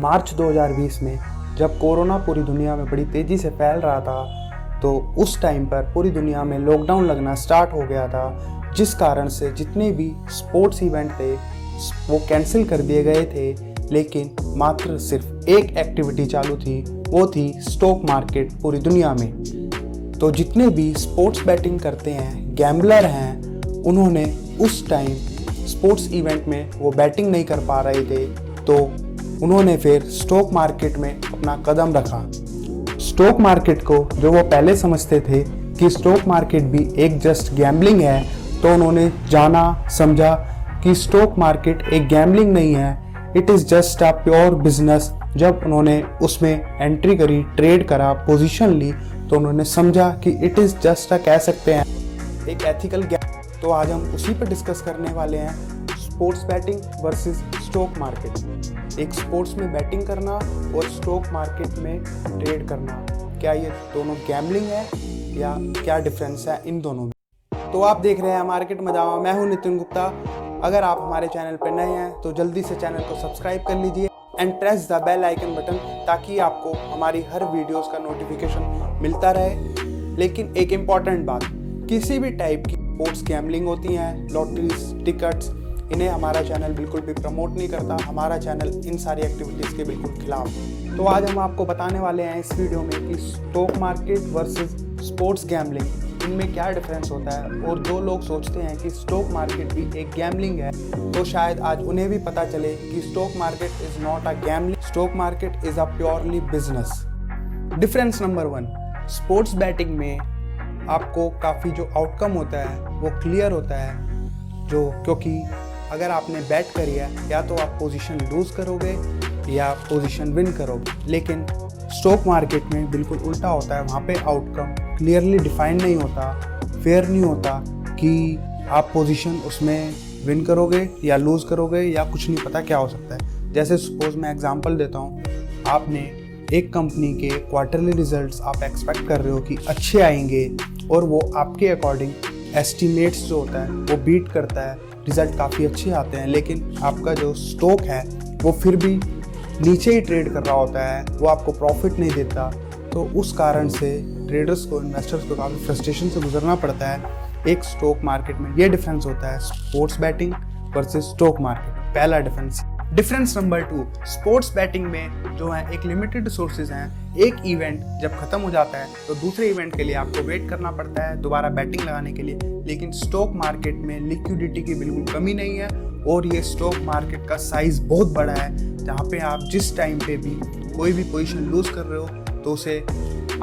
मार्च 2020 में जब कोरोना पूरी दुनिया में बड़ी तेज़ी से फैल रहा था, तो उस टाइम पर पूरी दुनिया में लॉकडाउन लगना स्टार्ट हो गया था, जिस कारण से जितने भी स्पोर्ट्स इवेंट थे वो कैंसिल कर दिए गए थे। लेकिन मात्र सिर्फ एक एक्टिविटी चालू थी, वो थी स्टॉक मार्केट पूरी दुनिया में। तो जितने भी स्पोर्ट्स बैटिंग करते हैं, गैम्बलर हैं, उन्होंने उस टाइम स्पोर्ट्स इवेंट में वो बैटिंग नहीं कर पा रहे थे, तो उन्होंने फिर स्टॉक मार्केट में अपना कदम रखा। स्टॉक मार्केट को जो वो पहले समझते थे कि स्टॉक मार्केट भी एक जस्ट गैम्बलिंग है, तो उन्होंने जाना समझा कि स्टॉक मार्केट एक गैम्बलिंग नहीं है, it is just a pure business. जब उन्होंने उसमें एंट्री करी, ट्रेड करा, पोजीशन ली, तो उन्होंने समझा कि इट इज़ जस्ट कह सकते हैं एक एथिकल गैम। तो आज हम उसी पर डिस्कस करने वाले हैं, sports betting versus stock market. एक स्पोर्ट्स में बैटिंग करना और स्टॉक मार्केट में ट्रेड करना, क्या ये दोनों गैम्बलिंग है या क्या डिफरेंस है इन दोनों में। तो आप देख रहे हैं मार्केट में दावा, मैं हूं नितिन गुप्ता। अगर आप हमारे चैनल पर नए हैं तो जल्दी से चैनल को सब्सक्राइब कर लीजिए and press the bell icon button, ताकि आपको हमारी हर वीडियोस का नोटिफिकेशन मिलता रहे। लेकिन एक इम्पॉर्टेंट बात, किसी भी टाइप की स्पोर्ट्स गैम्बलिंग होती हैं, लॉटरीज, टिकट्स, इन्हें हमारा चैनल बिल्कुल भी प्रमोट नहीं करता। हमारा चैनल इन सारी एक्टिविटीज़ के बिल्कुल खिलाफ। तो आज हम आपको बताने वाले हैं इस वीडियो में कि stock market versus sports gambling, इनमें क्या डिफरेंस होता है। और जो लोग सोचते हैं कि स्टॉक मार्केट भी एक गैम्बलिंग है, तो शायद आज उन्हें भी पता चले कि stock market is not a gambling, stock market is a purely business. Difference number 1, sports batting में आपको काफ़ी जो आउटकम होता है वो क्लियर होता है, क्योंकि अगर आपने बैट करी है, या तो आप पोजीशन लूज करोगे या पोजीशन विन करोगे। लेकिन स्टॉक मार्केट में बिल्कुल उल्टा होता है, वहाँ पे आउटकम क्लियरली डिफाइंड नहीं होता, फेयर नहीं होता कि आप पोजीशन उसमें विन करोगे या लूज़ करोगे, या कुछ नहीं पता क्या हो सकता है। जैसे सपोज मैं एग्जांपल देता हूँ, आपने एक कंपनी के क्वार्टरली रिजल्ट्स आप एक्सपेक्ट कर रहे हो कि अच्छे आएंगे, और वो आपके अकॉर्डिंग एस्टिमेट्स जो होता है वो बीट करता है, रिज़ल्ट काफ़ी अच्छे आते हैं, लेकिन आपका जो स्टॉक है वो फिर भी नीचे ही ट्रेड कर रहा होता है, वो आपको प्रॉफिट नहीं देता। तो उस कारण से ट्रेडर्स को, इन्वेस्टर्स को काफ़ी फ्रस्ट्रेशन से गुजरना पड़ता है एक स्टॉक मार्केट में। ये डिफरेंस होता है sports betting versus stock market, पहला difference. Difference number 2, sports batting में जो है एक लिमिटेड रिसोर्सेज हैं। एक इवेंट जब खत्म हो जाता है तो दूसरे इवेंट के लिए आपको वेट करना पड़ता है दोबारा बैटिंग लगाने के लिए। लेकिन स्टॉक मार्केट में लिक्विडिटी की बिल्कुल कमी नहीं है, और ये स्टॉक मार्केट का साइज बहुत बड़ा है, जहाँ पे आप जिस टाइम पे भी कोई भी पोजीशन लूज कर रहे हो तो उसे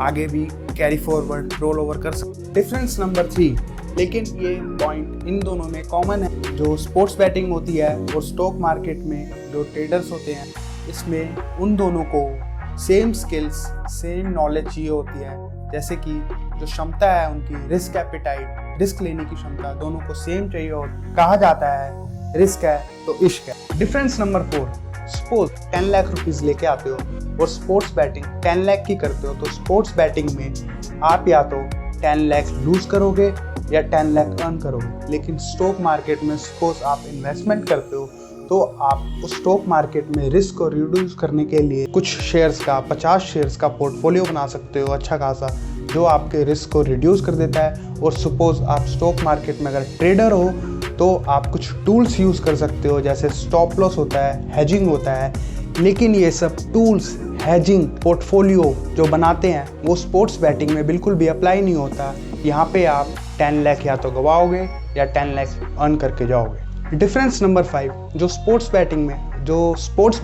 आगे भी कैरी फॉरवर्ड, रोल ओवर कर सकते। डिफरेंस नंबर 3, लेकिन ये पॉइंट इन दोनों में कॉमन है। जो स्पोर्ट्स बैटिंग होती है और स्टॉक मार्केट में जो ट्रेडर्स होते हैं, इसमें उन दोनों को सेम स्किल्स, सेम नॉलेज चाहिए होती है। जैसे कि जो क्षमता है उनकी, रिस्क एपिटाइट, रिस्क लेने की क्षमता, दोनों को सेम चाहिए होती। कहा जाता है रिस्क है तो इश्क है। Difference number 4, suppose 10 lakh rupees लेके आते हो और स्पोर्ट्स बैटिंग 10 लाख की करते हो, तो स्पोर्ट्स बैटिंग में आप या तो 10 लाख लूज करोगे या 10 लाख अर्न करोगे। लेकिन स्टॉक मार्केट में सपोज आप इन्वेस्टमेंट करते हो, तो आप उस स्टॉक मार्केट में रिस्क को रिड्यूस करने के लिए कुछ शेयर्स का, 50 शेयर्स का पोर्टफोलियो बना सकते हो अच्छा खासा, जो आपके रिस्क को रिड्यूस कर देता है। और सपोज आप स्टॉक मार्केट में अगर ट्रेडर हो, तो आप कुछ टूल्स यूज़ कर सकते हो, जैसे स्टॉप लॉस होता है, हेजिंग होता है। लेकिन ये सब टूल्स, हेजिंग, पोर्टफोलियो जो बनाते हैं, वो स्पोर्ट्स बैटिंग में बिल्कुल भी अप्लाई नहीं होता। यहाँ पे आप 10 लाख या तो गवाओगे या 10 लाख अर्न करके जाओगे। डिफरेंस नंबर 5, जो स्पोर्ट्स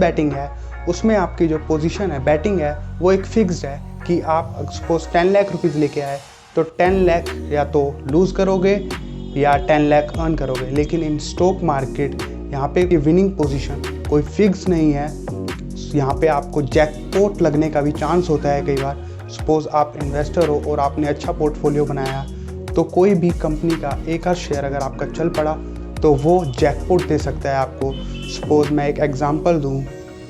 बैटिंग है उसमें आपकी जो पोजीशन है, बैटिंग है, वो एक फिक्स्ड है कि आप सपोज 10 लाख रुपीज़ लेके आए तो 10 लाख या तो लूज़ करोगे या 10 लाख अर्न करोगे। लेकिन इन स्टॉक मार्केट यहाँ पे विनिंग पोजीशन कोई फिक्स नहीं है, यहाँ पे आपको जैकपॉट लगने का भी चांस होता है कई बार। सपोज आप इन्वेस्टर हो और आपने अच्छा पोर्टफोलियो बनाया, तो कोई भी कंपनी का एक आध शेयर अगर आपका चल पड़ा तो वो जैकपॉट दे सकता है आपको। सपोज मैं एक एग्जांपल दूं,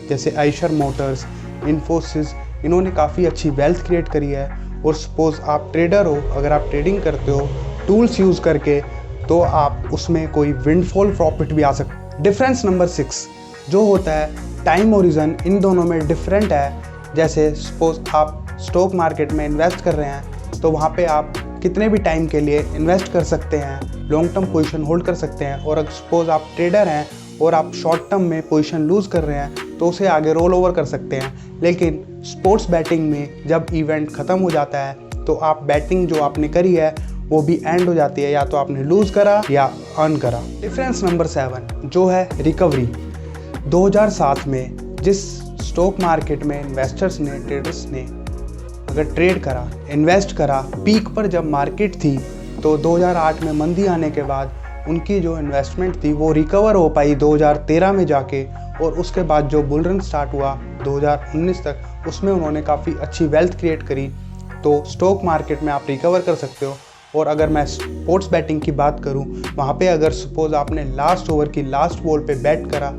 जैसे आइशर मोटर्स, इन्फोसिस, इन्होंने काफ़ी अच्छी वेल्थ क्रिएट करी है। और सपोज आप ट्रेडर हो, अगर आप ट्रेडिंग करते हो टूल्स यूज़ करके, तो आप उसमें कोई विंडफॉल प्रॉफिट भी आ सकता है। डिफरेंस नंबर 6 जो होता है टाइम ओरिजन इन दोनों में डिफरेंट है। जैसे सपोज आप स्टॉक मार्केट में इन्वेस्ट कर रहे हैं तो वहाँ पे आप कितने भी टाइम के लिए इन्वेस्ट कर सकते हैं, लॉन्ग टर्म पोजीशन होल्ड कर सकते हैं। और अगर सपोज आप ट्रेडर हैं और आप शॉर्ट टर्म में पोजीशन लूज़ कर रहे हैं तो उसे आगे रोल ओवर कर सकते हैं। लेकिन स्पोर्ट्स बैटिंग में जब इवेंट ख़त्म हो जाता है तो आप बैटिंग जो आपने करी है वो भी एंड हो जाती है, या तो आपने लूज़ करा या अर्न करा। डिफरेंस नंबर 7 जो है रिकवरी। 2007 में जिस स्टॉक मार्केट में इन्वेस्टर्स ने, ट्रेडर्स ने अगर ट्रेड करा, इन्वेस्ट करा, पीक पर जब मार्केट थी, तो 2008 में मंदी आने के बाद उनकी जो इन्वेस्टमेंट थी वो रिकवर हो पाई 2013 में जाके। और उसके बाद जो बुल रन स्टार्ट हुआ 2019 तक, उसमें उन्होंने काफ़ी अच्छी वेल्थ क्रिएट करी। तो स्टॉक मार्केट में आप रिकवर कर सकते हो। और अगर मैं स्पोर्ट्स बैटिंग की बात करूं, वहाँ पे अगर सपोज आपने लास्ट ओवर की लास्ट बॉल पे बैट करा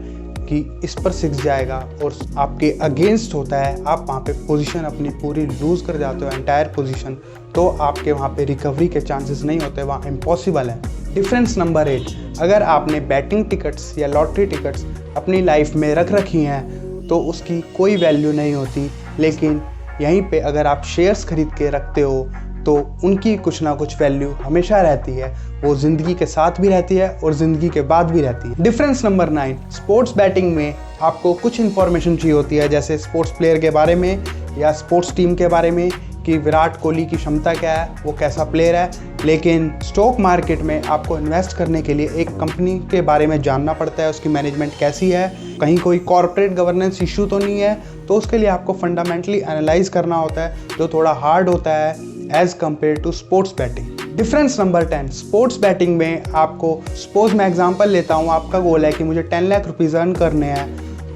कि इस पर 6 जाएगा और आपके अगेंस्ट होता है, आप वहाँ पे पोजीशन अपनी पूरी लूज़ कर जाते हो, एंटायर पोजीशन, तो आपके वहाँ पे रिकवरी के चांसेस नहीं होते, वहाँ इम्पॉसिबल है। डिफरेंस नंबर 8, अगर आपने बैटिंग टिकट्स या लॉटरी टिकट्स अपनी लाइफ में रख रखी हैं तो उसकी कोई वैल्यू नहीं होती। लेकिन यहीं पे अगर आप शेयर्स खरीद के रखते हो तो उनकी कुछ ना कुछ वैल्यू हमेशा रहती है। वो ज़िंदगी के साथ भी रहती है और ज़िंदगी के बाद भी रहती है। डिफरेंस नंबर 9, स्पोर्ट्स बैटिंग में आपको कुछ इन्फॉर्मेशन चाहिए होती है, जैसे स्पोर्ट्स प्लेयर के बारे में या स्पोर्ट्स टीम के बारे में कि विराट कोहली की क्षमता क्या है, वो कैसा प्लेयर है। लेकिन स्टॉक मार्केट में आपको इन्वेस्ट करने के लिए एक कंपनी के बारे में जानना पड़ता है, उसकी मैनेजमेंट कैसी है, कहीं कोई कॉर्पोरेट गवर्नेंस इशू तो नहीं है। तो उसके लिए आपको फंडामेंटली एनालाइज करना होता है, जो थोड़ा हार्ड होता है as compare to sports batting. Difference number 10, sports batting में आपको, सपोज मैं एग्जांपल लेता हूँ, आपका गोल है कि मुझे 10 लाख रुपीज़ अर्न करने हैं,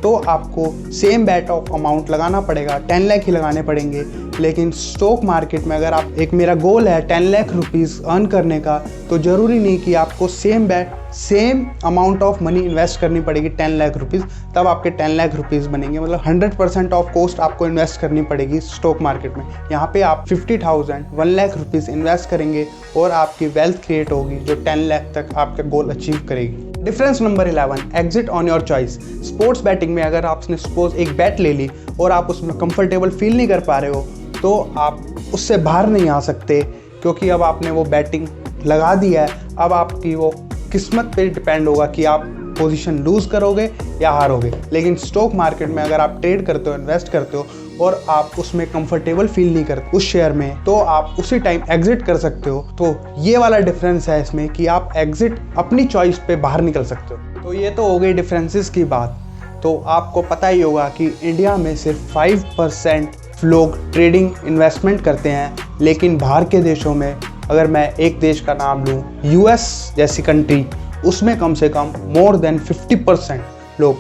तो आपको सेम बैट ऑफ अमाउंट लगाना पड़ेगा, 10 लाख ही लगाने पड़ेंगे। लेकिन स्टॉक मार्केट में अगर आप, एक मेरा गोल है 10 लाख रुपीज़ अर्न करने का, तो ज़रूरी नहीं कि आपको same bat, same amount of money invest करनी पड़ेगी 10 लाख रुपीज़, तब आपके 10 लाख रुपीज़ बनेंगे। मतलब 100% ऑफ कॉस्ट आपको इन्वेस्ट करनी पड़ेगी स्टॉक मार्केट में। यहाँ पे आप 50,000, 1 लाख रुपीज़ इन्वेस्ट करेंगे और आपकी वेल्थ क्रिएट होगी जो 10 लाख तक आपका गोल अचीव करेगी। Difference number 11, exit on your choice. Sports batting में अगर आपने सपोज एक बैट ले ली और आप उसमें कंफर्टेबल फील नहीं कर पा रहे हो, तो आप उससे बाहर नहीं आ सकते, क्योंकि अब आपने वो बैटिंग लगा दी है। अब आपकी वो किस्मत पे डिपेंड होगा कि आप पोजीशन लूज़ करोगे या हारोगे। लेकिन स्टॉक मार्केट में अगर आप ट्रेड करते हो, इन्वेस्ट करते हो और आप उसमें कंफर्टेबल फील नहीं करते उस शेयर में, तो आप उसी टाइम एग्जिट कर सकते हो। तो ये वाला डिफरेंस है इसमें कि आप एग्जिट अपनी चॉइस पे बाहर निकल सकते हो। तो ये तो हो गई डिफरेंसेस की बात। तो आपको पता ही होगा कि इंडिया में सिर्फ 5% लोग ट्रेडिंग इन्वेस्टमेंट करते हैं, लेकिन बाहर के देशों में, अगर मैं एक देश का नाम लूँ, यूएस जैसी कंट्री, उसमें कम से कम मोर देन 50% लोग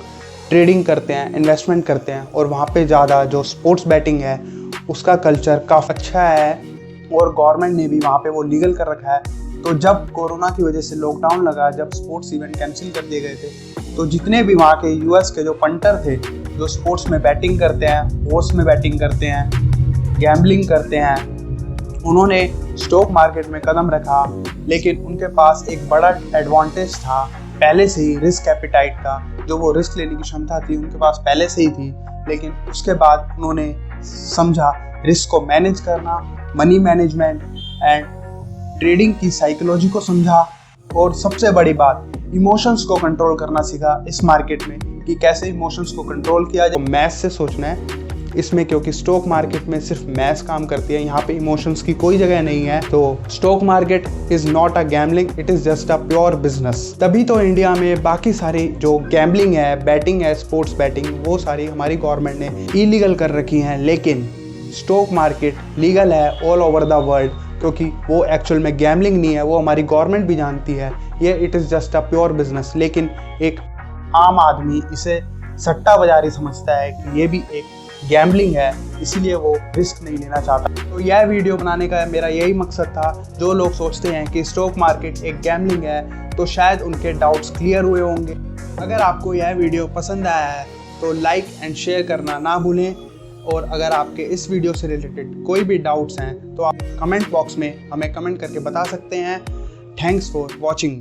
ट्रेडिंग करते हैं, इन्वेस्टमेंट करते हैं। और वहाँ पे ज़्यादा जो स्पोर्ट्स बैटिंग है उसका कल्चर काफ़ी अच्छा है और गवर्नमेंट ने भी वहाँ पे वो लीगल कर रखा है। तो जब कोरोना की वजह से लॉकडाउन लगा, जब स्पोर्ट्स इवेंट कैंसिल कर दिए गए थे, तो जितने भी वहाँ के यूएस के जो पंटर थे, जो स्पोर्ट्स में बैटिंग करते हैं, हॉर्स में बैटिंग करते हैं, गैम्बलिंग करते हैं, उन्होंने स्टॉक मार्केट में कदम रखा। लेकिन उनके पास एक बड़ा एडवांटेज था पहले से ही, रिस्क एपिटाइट का, जो वो रिस्क लेने की क्षमता थी उनके पास पहले से ही थी। लेकिन उसके बाद उन्होंने समझा रिस्क को मैनेज करना, मनी मैनेजमेंट एंड ट्रेडिंग की साइकोलॉजी को समझा, और सबसे बड़ी बात, इमोशंस को कंट्रोल करना सीखा इस मार्केट में, कि कैसे इमोशंस को कंट्रोल किया जाए। मैथ से सोचना है इसमें, क्योंकि स्टॉक मार्केट में सिर्फ मैथ्स काम करती है, यहाँ पे इमोशंस की कोई जगह नहीं है। तो stock market is not a gambling, it is just a pure business. तभी तो इंडिया में बाकी सारी जो गैम्बलिंग है, बैटिंग है, स्पोर्ट्स बैटिंग, वो सारी हमारी गवर्नमेंट ने इलीगल कर रखी हैं। लेकिन स्टॉक मार्केट लीगल है ऑल ओवर द वर्ल्ड, क्योंकि वो एक्चुअल में गैम्बलिंग नहीं है, वो हमारी गवर्नमेंट भी जानती है। ये it is just a pure business. लेकिन एक आम आदमी इसे सट्टा बाजारी समझता है कि ये भी एक गैम्बलिंग है, इसीलिए वो रिस्क नहीं लेना चाहता। तो यह वीडियो बनाने का मेरा यही मकसद था। जो लोग सोचते हैं कि स्टॉक मार्केट एक गैम्बलिंग है, तो शायद उनके डाउट्स क्लियर हुए होंगे। अगर आपको यह वीडियो पसंद आया है तो लाइक एंड शेयर करना ना भूलें। और अगर आपके इस वीडियो से रिलेटेड कोई भी डाउट्स हैं तो आप कमेंट बॉक्स में हमें कमेंट करके बता सकते हैं। Thanks for watching.